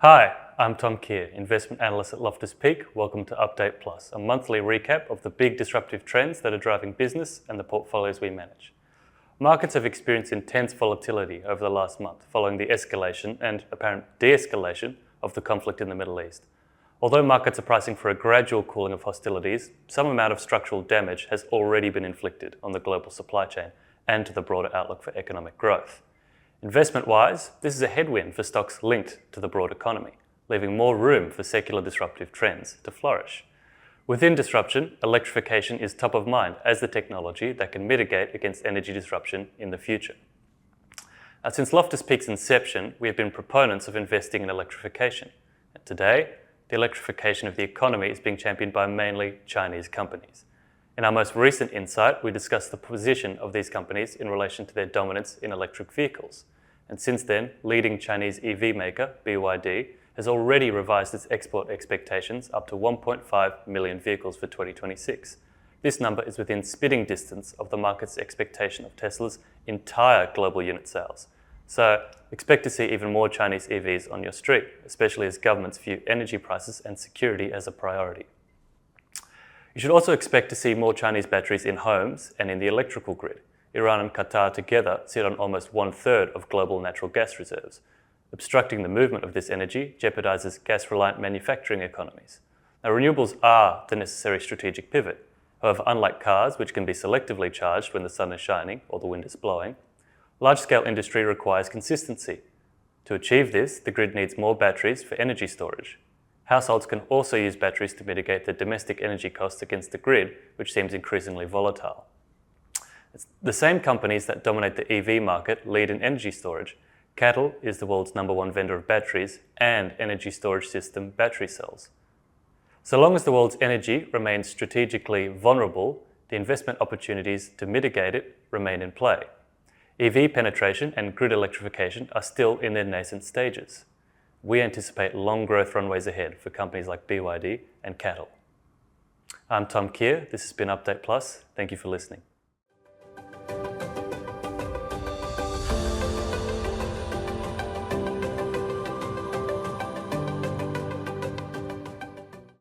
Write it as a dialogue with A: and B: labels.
A: Hi, I'm Tom Keir, Investment Analyst at Loftus Peak. Welcome to Update Plus, a monthly recap of the big disruptive trends that are driving business and the portfolios we manage. Markets have experienced intense volatility over the last month following the escalation and apparent de-escalation of the conflict in the Middle East. Although markets are pricing for a gradual cooling of hostilities, some amount of structural damage has already been inflicted on the global supply chain and to the broader outlook for economic growth. Investment-wise, this is a headwind for stocks linked to the broad economy, leaving more room for secular disruptive trends to flourish. Within disruption, electrification is top of mind as the technology that can mitigate against energy disruption in the future. Since Loftus Peak's inception, we have been proponents of investing in electrification. And today, the electrification of the economy is being championed by mainly Chinese companies. In our most recent insight, we discussed the position of these companies in relation to their dominance in electric vehicles. And since then, leading Chinese EV maker, BYD, has already revised its export expectations up to 1.5 million vehicles for 2026. This number is within spitting distance of the market's expectation of Tesla's entire global unit sales. So expect to see even more Chinese EVs on your street, especially as governments view energy prices and security as a priority. You should also expect to see more Chinese batteries in homes and in the electrical grid. Iran and Qatar together sit on almost 1/3 of global natural gas reserves. Obstructing the movement of this energy jeopardizes gas-reliant manufacturing economies. Now, renewables are the necessary strategic pivot. However, unlike cars, which can be selectively charged when the sun is shining or the wind is blowing, large-scale industry requires consistency. To achieve this, the grid needs more batteries for energy storage. Households can also use batteries to mitigate the domestic energy costs against the grid, which seems increasingly volatile. The same companies that dominate the EV market lead in energy storage. CATL is the world's #1 vendor of batteries and energy storage system battery cells. So long as the world's energy remains strategically vulnerable, the investment opportunities to mitigate it remain in play. EV penetration and grid electrification are still in their nascent stages. We anticipate long growth runways ahead for companies like BYD and CATL. I'm Tom Keir. This has been Update Plus. Thank you for listening.